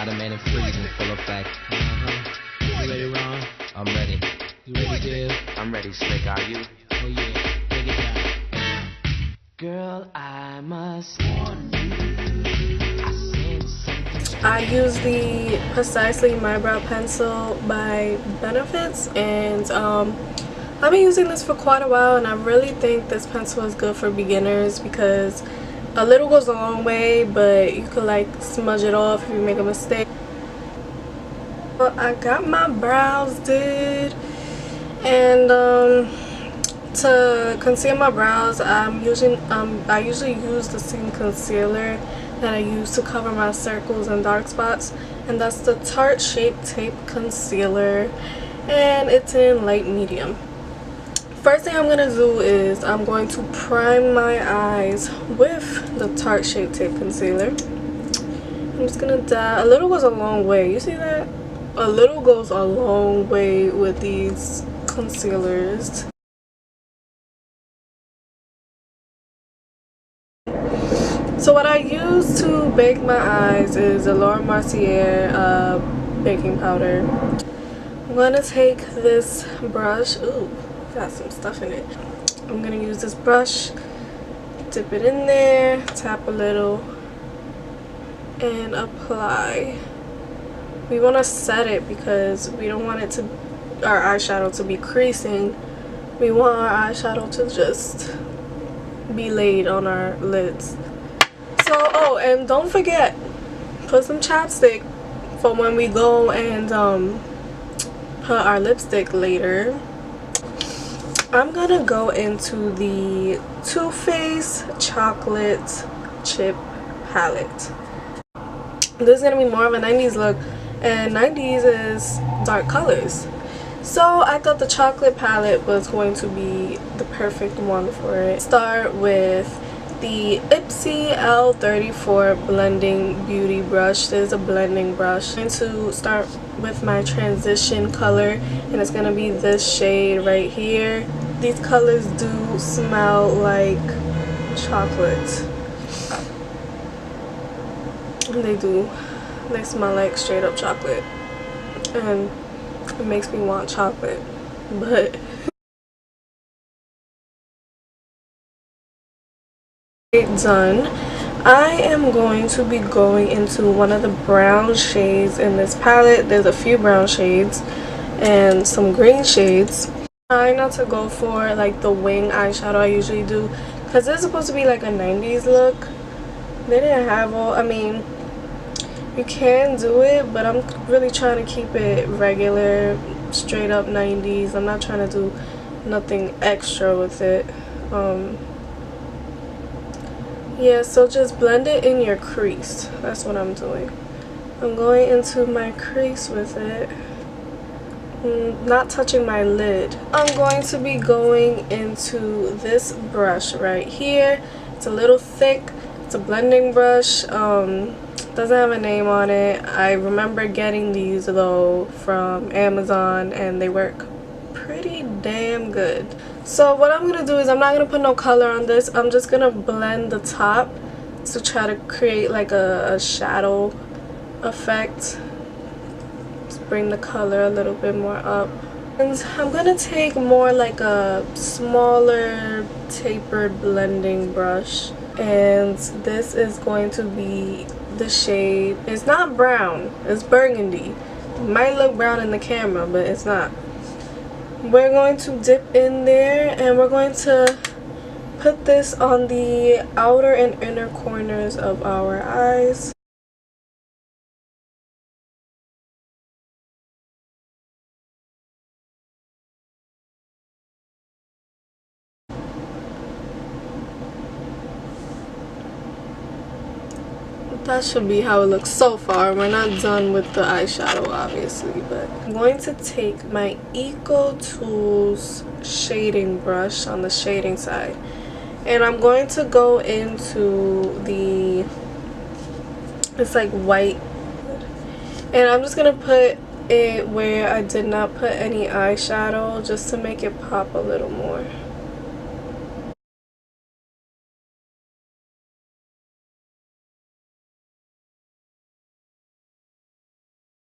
got a man in freezing, full effect. You ready, Ron? I'm ready. You ready, Div? I'm ready, Slick. Are you? Oh yeah, take it down. Girl, I must warn you. I sense something. I use the Precisely My Brow Pencil by Benefits, and I've been using this for quite a while, and I really think this pencil is good for beginners because a little goes a long way, but you could like smudge it off if you make a mistake. Well, I got my brows did, and to conceal my brows, I usually use the same concealer that I use to cover my circles and dark spots, and that's the Tarte Shape Tape Concealer, and it's in light medium. First thing I'm gonna do is I'm going to prime my eyes with the Tarte Shape Tape Concealer. I'm just gonna dab. A little goes a long way. You see that? A little goes a long way with these concealers. So what I use to bake my eyes is the Laura Mercier baking powder. I'm gonna take this brush. Ooh, got some stuff in it. I'm gonna use this brush, dip it in there, tap a little, and apply. We want to set it because we don't want our eyeshadow to be creasing. We want our eyeshadow to just be laid on our lids. So, oh, and don't forget, put some chapstick for when we go and put our lipstick later. I'm gonna go into the Too Faced Chocolate Chip Palette. This is gonna be more of a 90s look, and 90s is dark colors. So I thought the chocolate palette was going to be the perfect one for it. Start with the Ipsy L34 Blending Beauty Brush. This is a blending brush. I'm going to start with my transition color, and it's going to be this shade right here. These colors do smell like chocolate. They do. They smell like straight up chocolate. And it makes me want chocolate. But done. I am going to be going into one of the brown shades in this palette. There's a few brown shades and some green shades. Trying not to go for like the wing eyeshadow I usually do, because this is supposed to be like a 90s look. They didn't have all, I mean, you can do it, but I'm really trying to keep it regular, straight up 90s. I'm not trying to do nothing extra with it. Yeah, so just blend it in your crease. That's what I'm doing. I'm going into my crease with it, not touching my lid. I'm going to be going into this brush right here. It's a little thick. It's a blending brush. Doesn't have a name on it. I remember getting these though from Amazon, and they work pretty damn good. So what I'm gonna do is I'm not gonna put no color on this. I'm just gonna blend the top to try to create like a shadow effect. Just bring the color a little bit more up. And I'm gonna take more like a smaller tapered blending brush, and this is going to be the shade. It's not brown, it's burgundy. It might look brown in the camera, but it's not. We're going to dip in there, and we're going to put this on the outer and inner corners of our eyes. That should be how it looks so far. We're not done with the eyeshadow obviously, but I'm going to take my Eco Tools shading brush on the shading side, and I'm going to go into the, it's like white, and I'm just gonna put it where I did not put any eyeshadow, just to make it pop a little more.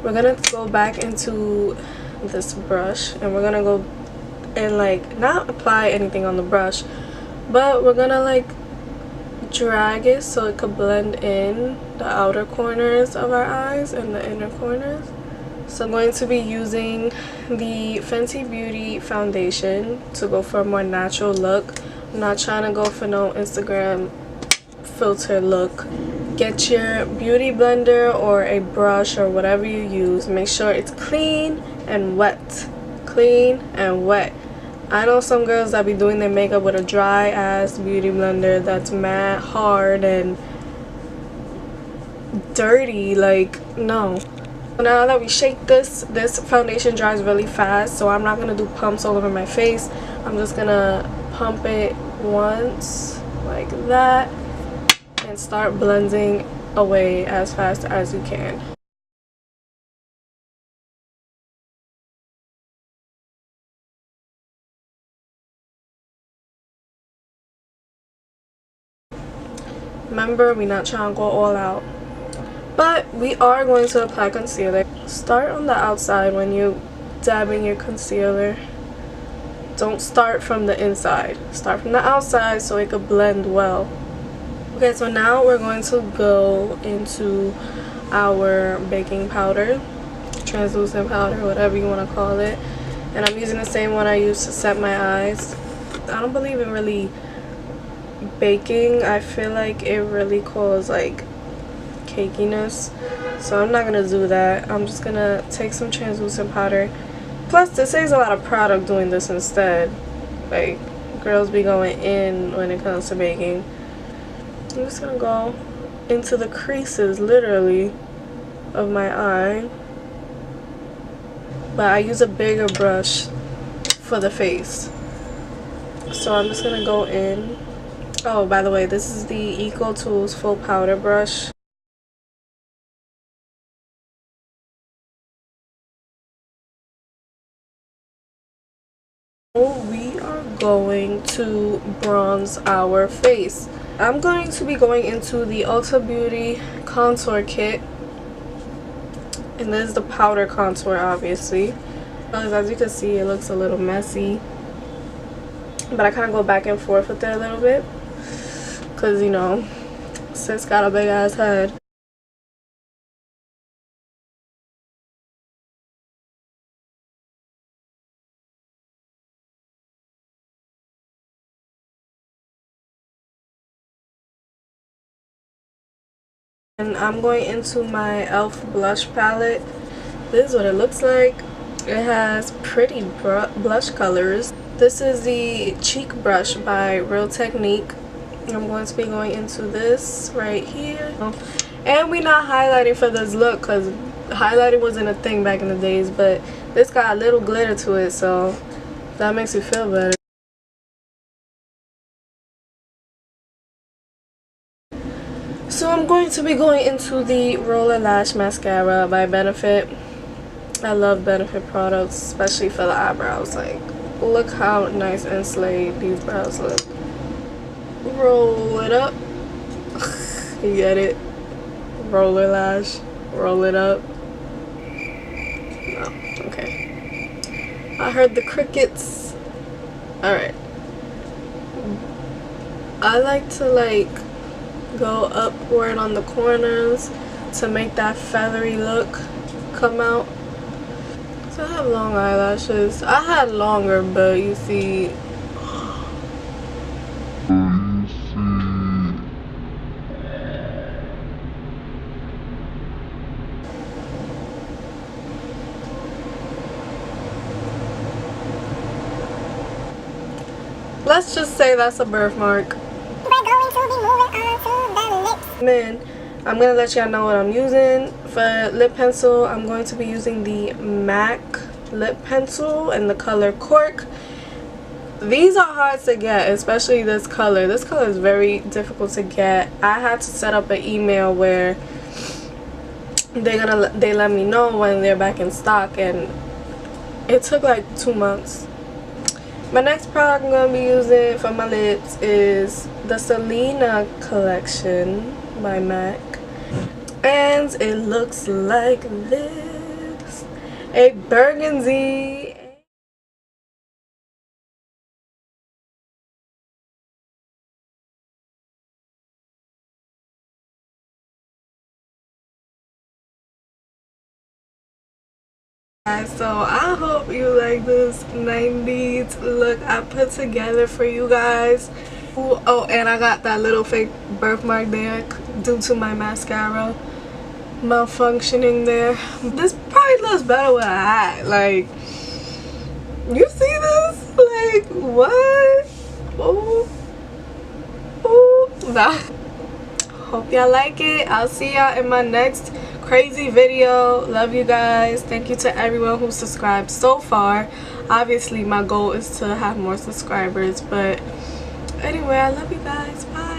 We're gonna go back into this brush and we're gonna go and like not apply anything on the brush, but we're gonna like drag it so it could blend in the outer corners of our eyes and the inner corners. So I'm going to be using the Fenty Beauty foundation to go for a more natural look. I'm not trying to go for no Instagram filter look. Get your beauty blender or a brush or whatever you use. Make sure it's clean and wet. Clean and wet. I know some girls that be doing their makeup with a dry ass beauty blender that's mad hard and dirty. Like, no. Now that we shake this foundation dries really fast, so I'm not gonna do pumps all over my face. I'm just gonna pump it once like that and start blending away as fast as you can. Remember, we're not trying to go all out, but we are going to apply concealer. Start on the outside when you're dabbing your concealer. Don't start from the inside. Start from the outside so it could blend well. Okay, so now we're going to go into our baking powder, translucent powder, whatever you want to call it. And I'm using the same one I used to set my eyes. I don't believe in really baking. I feel like it really causes like cakiness, so I'm not gonna do that. I'm just gonna take some translucent powder. Plus this saves a lot of product doing this instead. Like, girls be going in when it comes to baking. I'm just gonna go into the creases literally of my eye, but I use a bigger brush for the face, so I'm just gonna go in. Oh, by the way, this is the Eco Tools full powder brush. We are going to bronze our face. I'm going to be going into the Ulta Beauty contour kit, and this is the powder contour, obviously. As you can see, it looks a little messy, but I kind of go back and forth with it a little bit because, you know, sis got a big ass head. And I'm going into my e.l.f. blush palette. This is what it looks like. It has pretty blush colors. This is the cheek brush by Real Technique. I'm going to be going into this right here. And we're not highlighting for this look because highlighting wasn't a thing back in the days, but this got a little glitter to it, so that makes you feel better. So I'm going to be going into the Roller Lash Mascara by Benefit. I love Benefit products, especially for the eyebrows. Like, look how nice and slayed these brows look. Roll it up. You get it? Roller lash. Roll it up. No, okay. I heard the crickets. Alright. I like to like go upward on the corners to make that feathery look come out. So I have long eyelashes. I had longer, but you see, let's just say that's a birthmark. We're going to be moving on to the lips. Man, I'm gonna let y'all know what I'm using. For lip pencil, I'm going to be using the MAC lip pencil in the color Cork. These are hard to get, especially this color. This color is very difficult to get. I had to set up an email where they let me know when they're back in stock, and it took like 2 months. My next product I'm gonna be using for my lips is the Selena collection by MAC, and it looks like this. a burgundy. So I hope you like this 90s look I put together for you guys. Oh, and I got that little fake birthmark there due to my mascara malfunctioning there. This probably looks better with a hat. Like, you see this? Like, what? Oh, nah. Hope y'all like it. I'll see y'all in my next crazy video. Love you guys. Thank you to everyone who subscribed so far. Obviously my goal is to have more subscribers, but anyway, I love you guys. Bye.